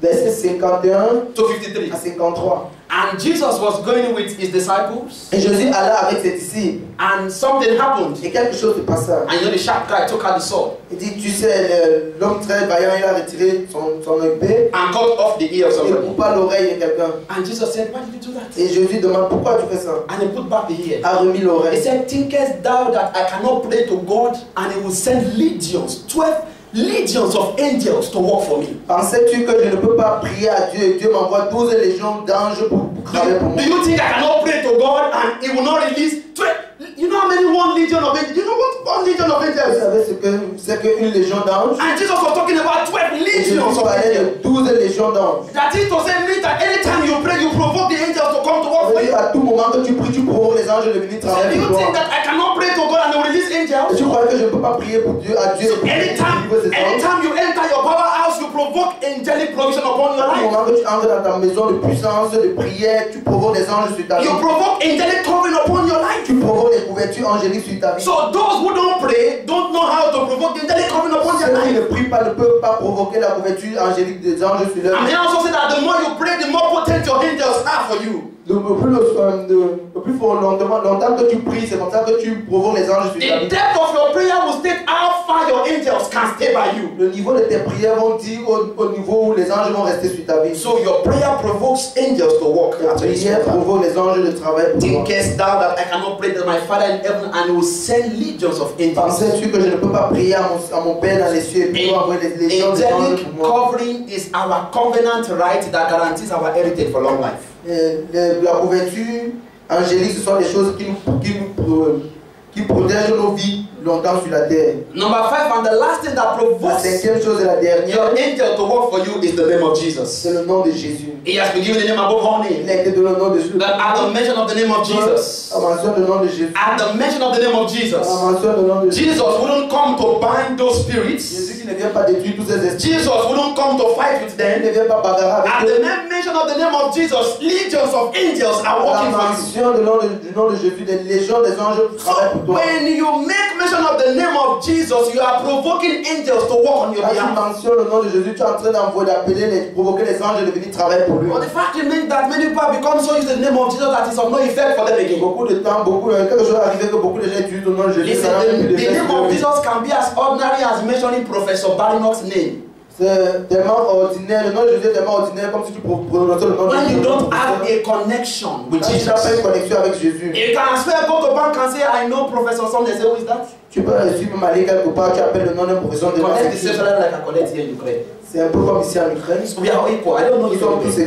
verset 51 to 53. à 53. And Jesus was going with his disciples. Et Jésus alla avec ses disciples. And something happened. Et quelque chose se passa. And you know the sharp guy took out the sword. Il dit, tu sais, l'homme très vaillant, il a retiré son épée. And cut off the ear of Il somebody. coupa l'oreille de quelqu'un. And Jesus said, why did you do that? Et Jésus demande, pourquoi tu fais ça? And he put back the ear. A remis He l'oreille. said, thinkest thou that I cannot pray to God and he will send legions, 12 legions of angels to work for me? Pensais-tu que je ne peux pas prier à Dieu et Dieu m'envoie 12 légions d'anges pour travailler pour moi? Do you think I cannot pray to God and he will not release 12? You know how many one legion of angels? You know what one legion of Vous angels? savez ce que c'est qu'une légion d'anges? And Jesus was talking about 12 Et Jésus legions of parlait angels. de 12 légions d'anges. That is to say, means that anytime you pray, you provoke the angels to come to work for you. À tout moment que tu pries, tu provoques les anges de venir So do travailler you pour think toi. that I cannot pray to God and he will release Et angels? tu crois que je ne peux pas prier pour Dieu, à Dieu et pour délivrer ses anges? Anytime you enter your powerhouse, you provoke angelic provision upon your Au life. moment que tu entres dans ta maison de puissance, de prière, tu provoques des anges sur ta vie. You provoke angelic covering upon your life. Tu provoques des couvertures angéliques sur ta vie. So those who don't pray don't know how to provoke the angelic covering upon their Ceux qui life. ne prient pas ne peuvent pas provoquer la couverture angélique des anges sur leur And vie. he also said that the more you pray, the more potent your angels are for you. Le plus fort, longtemps que tu pries, c'est comme ça que tu provoques les anges sur ta The vie. depth of your prayer will state how far your angels can stay by you. Le niveau de tes prières vont dire au niveau où les anges vont rester sur ta vie. So your prayer provokes angels to work. La prière provoque les anges de travailler pour toi. Thinkest thou that I cannot pray to my Father in heaven and he will send legions of angels? Pensais-tu que je ne peux pas prier à mon Père dans les cieux et puis envoyer les légions des anges Angelic pour moi? covering is our covenant right that guarantees our heritage for long life. La couverture angélique, ce sont les choses qui protègent nos vies longtemps sur la terre. Number 5, and the last thing that La provokes cinquième chose et la your dernière, angel to work for you is the name of Jesus. c'est le nom de Jésus. He has been given the name above all Il names. a été donné le nom de Jésus. That at the mention of the name of Jesus, À mention du nom de Jésus. at the mention of the name of Jesus, À mention du nom de Jésus. Jesus wouldn't come to bind those spirits. Jésus qui ne vient pas détruire tous ces esprits. Jesus wouldn't come to fight with Il them. ne vient pas bagarrer At avec the eux. mention of the name of Jesus, legions of angels are À la working for you. mention du nom de Jésus, des légions des anges So travaillent pour toi. when you make mention of the name of Jesus, you are provoking angels to work on your Quand tu behalf. mentionnes le nom de Jésus, tu es en train provoquer les anges de venir travailler pour lui. But the fact remains that many people have become so used to the name of Jesus that it's of no effect for them again. Beaucoup de temps, quelque chose est arrivé que beaucoup de gens utilisent le nom de Jésus. Listen, ça n'a plus the d'effet name sur of eux. Jesus can be as ordinary as mentioning Professor Barinock's name. C'est tellement ordinaire, le nom de Jésus est tellement ordinaire comme si tu prononçais le nom de When Jésus. you don't have a connection with Quand tu n'as pas une Jesus. connexion avec Jésus, You can as well go to bank and say, I know Professor Sunday. Say, who is that? tu peux même aller quelque part, tu appelles le nom d'un professeur de Collect the same salary like I collect here in Ukraine. C'est un peu comme ici en Ukraine. We are all equal. I don't know Ils if sont you're tous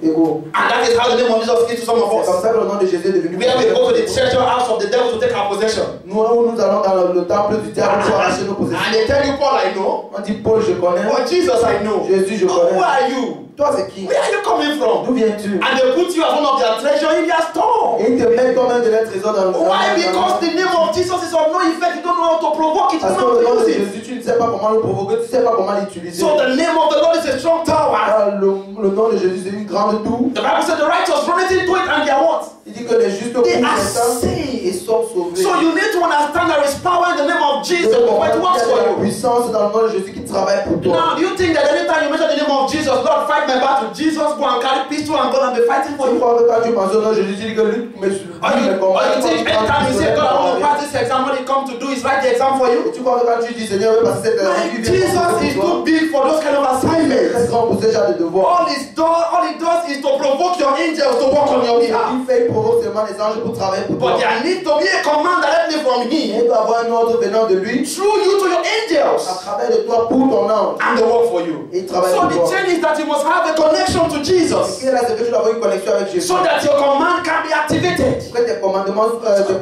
égaux. And that is how the name of Jesus is to some of C'est comme us. ça que le nom de Jésus est devenu. Where we go to the treasure house of the devil to take our possession. Nous allons dans le temple du diable pour arracher nos possessions. And they tell you, Paul, I know. On dit Paul, je connais. But Jesus, I know. Jésus, je Who connais. are you? Toi, c'est qui? Where are you coming from? D'où viens-tu? And they put you as one of their treasure in their store. Et ils te mettent comme un de leurs trésors dans le Why? Because the name of Jesus is of no effect. You don't know how to provoke it. You Parce que don't le know nom how de to use it. Jésus, tu ne sais pas comment le provoquer, tu ne sais pas comment l'utiliser. So the name of the Lord is a strong tower. Le nom de Jésus, c'est une grande tour. The Bible said the righteous run into it and they are what? Il dit que les justes courent They are ensemble saved. et sont sauvés. So you need to understand there is power in the name of Jesus before it works Il y for a la you. puissance dans le nom de Jésus qui travaille pour toi. Now, do you think that anytime you mention the name of Jesus, Lord, fight my battle, Jesus go and carry pistol and gun and be fighting for Tu you? crois que quand tu mentionnes le nom de Jésus, tu dis que lui, mais Or you think anytime you say, God, I want to pass this exam, what he come to do is write the exam for you? Tu crois que quand tu dis Seigneur, oui, parce que c'est Like, Jesus is too big for those kind of très assignments. grand pour ce genre de devoir. All he does is to provoke your angels to work on your behalf. Il fait, il provoque seulement les anges pour travailler pour toi. But there needs to be a command directly from him Il doit avoir un ordre venant de lui through you to your à angels travers de toi pour ton ange. and they work for you. Et il travaille So pour the toi. chain is that you must have a connection to Ce Jesus qui est là, c'est que tu dois avoir une connexion avec Jésus. so that your command can be activated. Pour que tes commandements,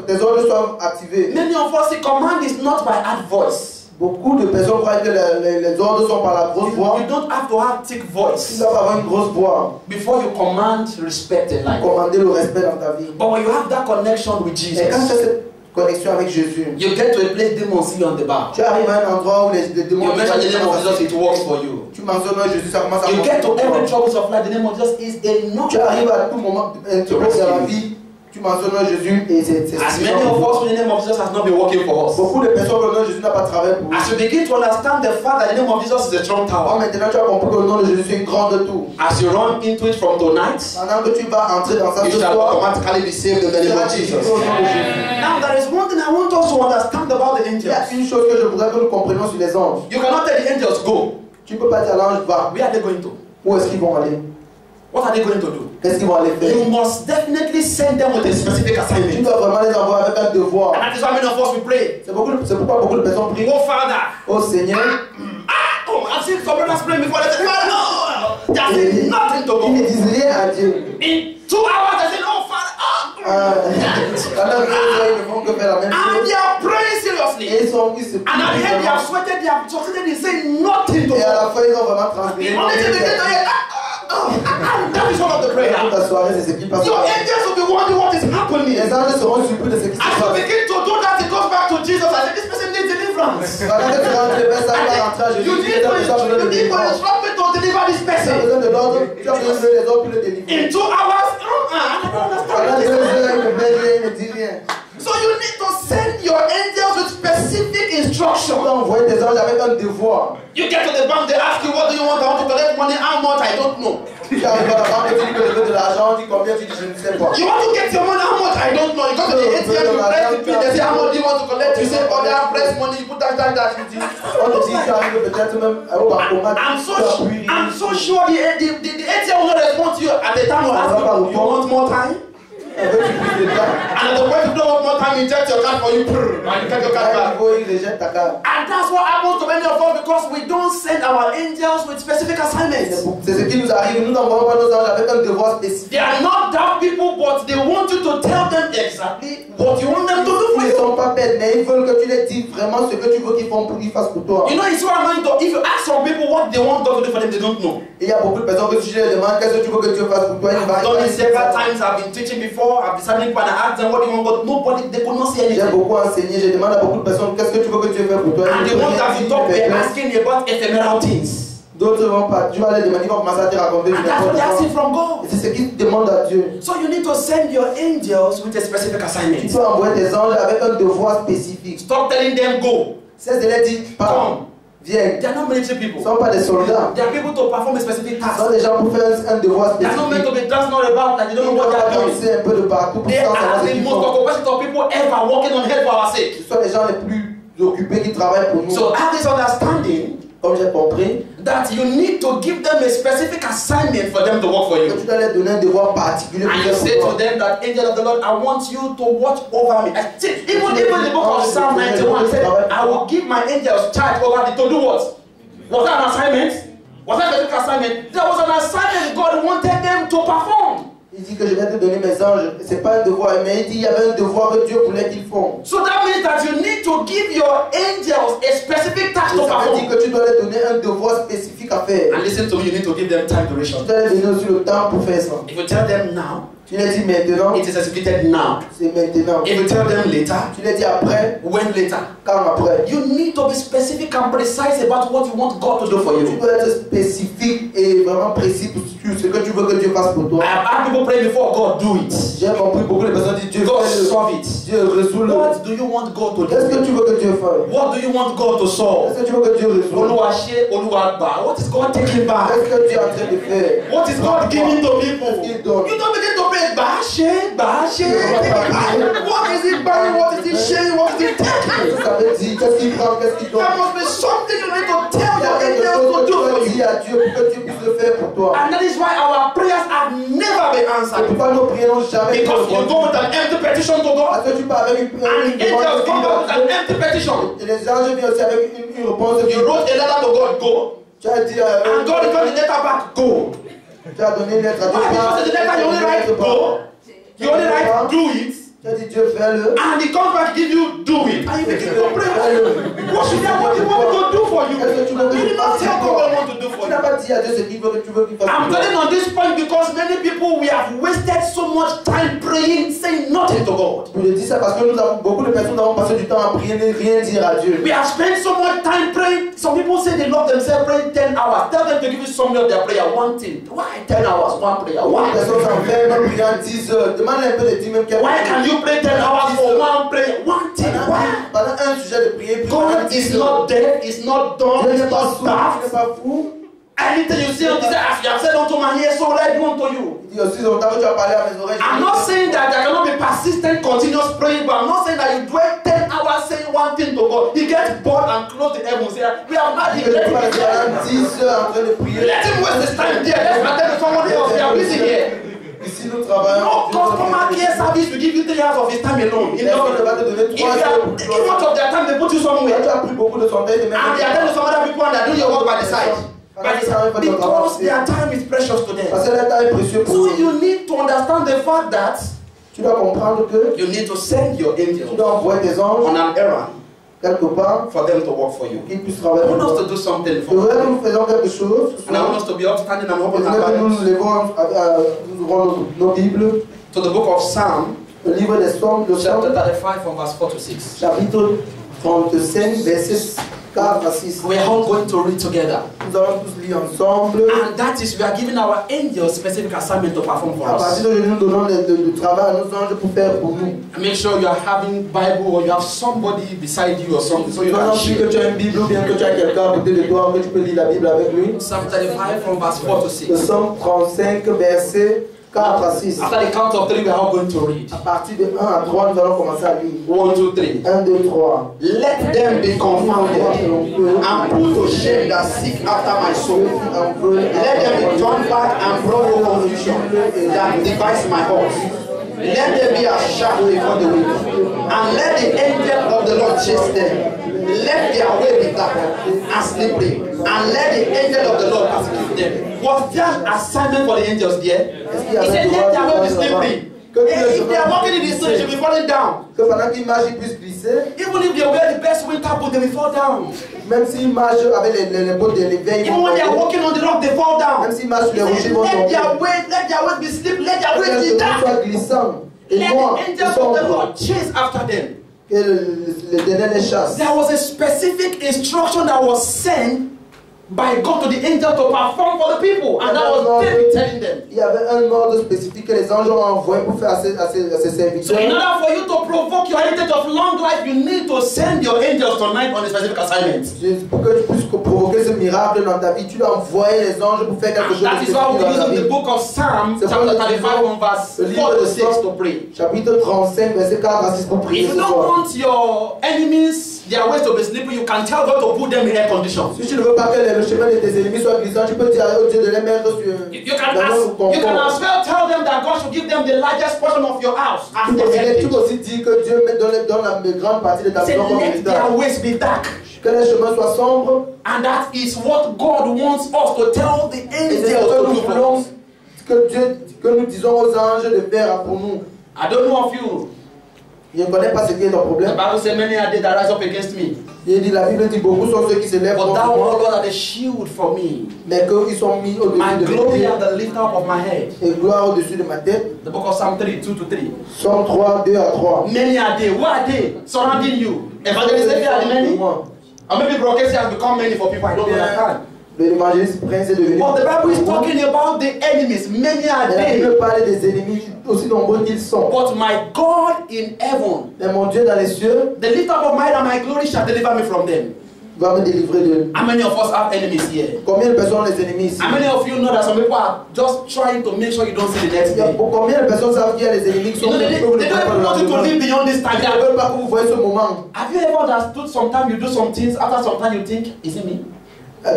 tes ordres soient activés. Many of us, the command is not by hard voice. Beaucoup de personnes croient que les ordres sont par la grosse voix. You don't have to have thick Tu voice dois avoir une grosse voix before you command respect in pour life. commander le respect dans ta vie. But when you have that connection with Mais quand tu as Jesus, cette connexion avec Jésus, you get to a place demons see you on the bar. tu arrives à un endroit où les démons You mention the name of Jesus, it works for you. Tu mentionnes Jésus, ça commence à You get to fonctionner pour every toi. troubles of life, the name of Jesus is enough. Tu arrives à tout moment interrompre dans la vie, Tu mentionnes Jésus et c'est As many of us in the name of Jesus has not been working for us. beaucoup de personnes le nom de Jésus n'a pas travaillé pour nous. As you begin to understand the fact that the name of Jesus is a strong tower. Maintenant tu as compris que le nom de Jésus est une grande tour. As you run into it from tonight, Pendant que tu vas entrer dans ça you ce shall soir, automatically be saved in the name of Jesus. Now there is one thing I want us to understand about the il y a angels. une chose que je voudrais que nous comprenions sur les anges. You cannot tell the angels go. Tu ne peux pas dire à l'ange va. Where are they going to? Où est-ce qu'ils vont aller? What are they going to do? Qu'est-ce qu'ils vont aller faire? You must definitely send them with a specific Tu assignment. dois vraiment les envoyer avec un devoir. And that is why many of us we pray. C'est pourquoi beaucoup de personnes prient. Oh Father. Oh Seigneur. Oh, I've seen some brothers praying before. They say, Father, no. They are saying nothing to Ils ne God. disent rien à Dieu. In 2 hours, they say, oh Father. Pendant que ils ne font que faire la même And chose. they are praying seriously. Et ils se And at the end, they have sweated, they have succeeded in saying nothing to Et à God. la fin, ils ont vraiment The transpiré. only thing they get to hear, and that is one of the prayer. Toute la soirée, c'est ce qui passe. Your angels will be wondering what is happening. Les anges seront surpris de ce qui se As you passe. begin to do that, it goes back to Jesus. I say, this person needs deliverance. Pendant que tu rentres, le ça va rentrer à Jésus. You need to instruct me to deliver this Tu as person. besoin de l'ordre, tu as besoin de les autres pour le délivrer. In 2 hours, I don't Pendant 2 understand. heures, il ne fait rien, il ne dit rien. So you need to send your angels with specific Tu instruction. dois envoyer des anges avec un devoir. You get to the bank, they ask you, what do you want? I want to collect money. How much? I don't know. Tu arrives à la banque, tu dis que tu veux de l'argent, tu dis combien, tu dis je ne sais pas. You want to get your money? How much? I don't know. You go to the ATM, you press the pin, they say, how much do you want to collect? You say, oh, they have press money. You put that. You do. On te dit, tu arrives peut-être même au bancomat, I'm tu appuies. so sure the ATM will not respond to you at the time of asking, you want more time? Veux-tu plus de temps? And at the point you don't want more time, you inject your card for you, and you get your card back. Il rejette ta carte. And that's what happens to many of us because we don't send our angels with specific assignments. C'est ce qui nous arrive. Nous n'envoyons pas nos anges avec un devoir spécifique. They are not dumb people, but they want you to tell them exactly what you want them to do for Ils ne you. sont pas bêtes, mais ils veulent que tu les dises vraiment ce que tu veux qu'ils fassent pour toi. You know, it's what I'm going to. If you ask some people what they want God to do for them, they don't know. Il y a beaucoup de personnes que si je leur demande qu'est-ce que tu veux que Dieu fasse pour toi, ils I've vont done it several times. I've been teaching before. I've decided when I asked them what do you want God, nobody, they could not say J'ai anything. beaucoup enseigné, je demande à beaucoup de personnes qu'est-ce que tu veux que Dieu fasse pour toi. And the ones that you talk, they're asking about ephemeral things. D'autres vont pas. Tu vas les demander, ils vont commencer à te raconter. And that's what they're asking from God. Et c'est ce qu'ils demandent à Dieu. So you need to send your angels with a specific Tu assignment. peux envoyer tes anges avec un devoir spécifique. Stop telling them go. Cesse de les dire, pars, viens. They are not military Ils people. ne sont pas des soldats. They are people to perform a specific Ce sont task. des gens pour faire un devoir They are not meant spécifique. to be dancing all about like they don't Ils know what they doivent are doing. danser un peu de partout pour They savoir are ce the qu'ils most font. occupied of people ever working on hell for our sake. Ce sont les gens les plus occupés qui travaillent pour nous. So have this understanding Comme j'ai compris, that you need to give them a specific assignment for them to work for que you. tu dois leur donner un devoir particulier And you pour say faire to pour toi. them that angel of the Lord, I want you to watch over me. See, even in the book of Psalm 91, it said, I will give my angels charge over me to do what? Was that an assignment? Was that a specific assignment? There was an assignment God wanted them to perform. Il dit que je vais te donner mes anges. C'est pas un devoir, mais il dit qu'il y avait un devoir que Dieu voulait qu'ils font. So that means that you need to give your angels a specific task Et to ça veut dire perform. que tu dois leur donner un devoir spécifique à faire. And listen to me, you need to give them time duration. Tu dois leur donner aussi le temps pour faire ça. If you tell them now, Tu leur dis maintenant, it is executed now. c'est maintenant. If you tell them later, Tu leur dis après, when later? quand après. You need to be specific and precise about what you want God to do for Tu you. dois être spécifique et vraiment précis sur ce que tu veux que Dieu fasse pour I toi. have had people pray before God do it. J'ai compris beaucoup de personnes disent Dieu God fais-le. solve it. Dieu résout-le. What do you want God to Qu'est-ce do? que tu veux que Dieu fasse? What do you want God to solve? Qu'est-ce que tu veux que Dieu résolve? Oluwase, Oluwagba. What is God taking back? Qu'est-ce que tu es en train de faire? What is God giving to people? Qu'est-ce qu'il donne? You don't begin to pray, Bashe, Bashe. What is it buying? What is it sharing? What is it taking? Ça veut dire qu'est-ce qu'il prend, qu'est-ce qu'il donne? There must be something you need to tell Il y a your quelque angels chose to que tu do for dois you. dire à Dieu pour que Dieu puisse le faire pour toi. And that is why our prayers have never been C'est answered. pourquoi nos prières n'ont jamais été Because you répondues. go with an empty petition to God, Parce que tu pars avec and the angels come back with an empty petition. Et les anges viennent aussi avec une réponse de You wrote a letter to God, go. Tu as dit And God returned the letter back, go. tu as donné une lettre à Dieu. Why? Because the letter you only write, go. You only write, do it. Tu as dit Dieu fais-le. And he comes back, give you, do it. And you begin to pray. What should I want to do for you? You did not tell God what I want to do for Tu you. n'as pas dit dis à Dieu ce qu'il veut que tu veux qu'il fasse. I'm telling on this point because many people, we have wasted so much time praying, saying nothing to God. Je dis ça parce que beaucoup de personnes ont passé du temps à prier et rien dire à Dieu. We have spent so much time praying. Some people say they love themselves praying 10 hours. Tell them to give you some of their prayer, one thing. Why 10 hours, one prayer? Why? Personne s'en fait, même prier en 10 heures. Demande un peu de dire même qu'elle. Why can you pray 10 hours for one prayer? One thing. Why? Pendant un sujet de prière, God is not dead, is not dumb, Dieu is n'est pas not sourd, Dieu n'est daft. pas fou. Anything you say, as you have said unto my ears, so will I do unto you. Il dit aussi longtemps que tu as parlé à mes oreilles. I'm not saying that there cannot be persistent, continuous praying, but I'm not saying that you dwell 10 hours saying one thing to God. He gets bored and close the heavens. We have not Tu let peux pas him pendant 10 heures en train de prier. let him waste his time there. Let's attend to someone else. We are busy here. Ici nous travaillons. No customer care service will give you 3 hours of his time alone. You know, Personne ne va te donner if 3 you heures are pour taking much of their time, they put you Quand somewhere. tu as pris beaucoup de son temps, de And they attend to some other people and they do your work by the side. Because their time is precious to them. Parce que le temps est précieux pour So eux. you need to understand the fact that Tu dois comprendre que you need to send your tu angels dois envoyer tes anges on an errand quelque part for them to work for you. qu'ils puissent I travailler. want us to do something Je for voudrais que you. nous faisons quelque chose. And I want us to be upstanding and Je open our voudrais que nous Bibles nous levons, nous ouvrons nos Bibles, to the book of Psalm, le livre des Psaumes, le chapter Psaume, 35 from verse 4 to 6. chapitre 35, versets 4 à 6. We are all going to read together. Nous allons tous lire ensemble. And that is, we are giving our angels specific assignment to perform for À us. partir d'aujourd'hui, nous donnons le travail à nos anges pour faire pour nous. And make sure you are having Bible or you have somebody beside you or something so you Non can plus que share. tu as une Bible ou bien que tu as quelqu'un à côté de toi, que tu peux lire la Bible avec lui. Psalm 35 from verse 4 to Le 6. Psaume 35, versets 4 à 6. After the count of 3, we are all going to read. À partir de 1 à 3, nous allons commencer à lire. 1, 2, 3. 1, 2, 3. Let them be confounded and put to shame that seek after my soul. Let them be turned back and brought to confusion that devise my heart. Let them be as shaft before the wind, and let the angel of the Lord chase them. Let their way be dark and slippery, and let the angel of the Lord persecute them. Was there an assignment for the angels there? He said, let their way be slippery. If they are walking in the snow, they should be falling down. Que pendant qu'ils marchent, ils puissent glisser. Even if they wear the best winter boot, they will fall down. Même s'ils marchent avec les bottes de l'hiver, ils Even vont when they are tomber. walking on the rock, they fall down. Même s'ils marchent sur He les rochers, said, ils vont let tomber. their way be slippery, let their way Que be le dark. soit glissant et Let noir the et angels of the sombre. Lord chase after them. Que l'Éternel les chasse. There was a specific instruction that was sent by God to the angel to perform for the people, and that was David telling them. Il y avait un ordre spécifique que les anges ont envoyé pour faire à ces So serviteurs. in order for you to provoke your heritage of long life, you need to send your angels tonight on a specific assignment. Pour que tu puisses provoquer ce miracle dans ta vie, tu dois envoyer les anges pour faire quelque chose That de is why spécifique we're dans ta using the vie. book of Psalm, C'est chapter pourquoi 35 from verse 4 to 6 to pray. Chapitre 35, verset 4 à 6 pour prier If ce you don't soir. want your enemies, their ways to be slippery, you can tell God to put them in air conditions. Si tu ne veux pas que le chemin de tes ennemis soit glissant, tu peux dire au Dieu de les mettre sur You can, dans as, un confort. you can as well tell them that God should give them the largest portion of your house as their Tu heritage. peux aussi dire que Dieu donne la grande partie de ta Say, maison comme let héritage. their ways be dark. Que les chemins soient sombres. And that is what God wants us to tell the Et c'est ce angels que to nous do for voulons, us. que nous disons aux anges de faire pour nous. I don't know of you. Je ne connais pas ce qui est ton The problème. Bible says many are they that rise up against me. Il dit, la Bible dit beaucoup sont ceux qui se lèvent But contre thou, O moi, Lord, art a shield for me, mais qu'ils sont mis my au-dessus de mes glory pieds and the lifter up of my head. et gloire au-dessus de ma tête. The book of Psalm 32 to 3. Psaume 3, 2 à 3. Many are they. Who are they surrounding you? Evangelist Evi are the many? Or maybe broadcasting has become many for people. I don't understand. L'évangéliste prince est devenu. But the Bible is talking about the enemies. Many are Mais la they. Bible parle des ennemis aussi nombreux qu'ils sont. But my God in heaven, Mais mon Dieu dans les cieux the lifter up of my head and my glory shall deliver me from them. va me délivrer d'eux. How many of us have enemies here? Combien de personnes ont les ennemis ici? How many of you know that some people are just trying to make sure you don't see the next day? Combien de personnes savent qu'il y a des ennemis qui You sont know, they don't even want you to live beyond this time. Ils ne veulent pas que vous voyez ce moment. Have you ever understood sometimes you do some things, after some time you think, is it me?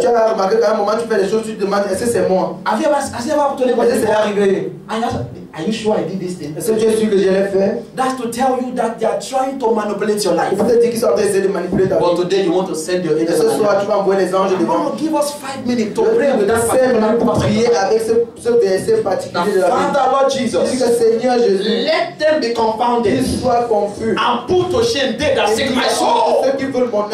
Tu as remarqué qu'à un moment tu fais des choses, tu te demandes est-ce que c'est moi? Has it ever told anybody Est-ce que c'est before? arrivé? And you ask, are you sure I did this thing? Est-ce que tu es sûr que je l'ai fait? That's to tell you that they are trying to manipulate your life. Il faut te dire qu'ils sont en train d'essayer de manipuler ta But vie. today you want to send your Et angels. ce soir tu vas envoyer les anges I'm devant. going to give us 5 minutes to pray with that 5 particular minutes pour prier person. avec ce verset Now, particulier de la Bible. Father, Lord Il dit Jesus, que Seigneur Jésus, let them be confounded qu'ils soient confus. and put to shame they that seek my soul. Ceux qui veulent mon âme.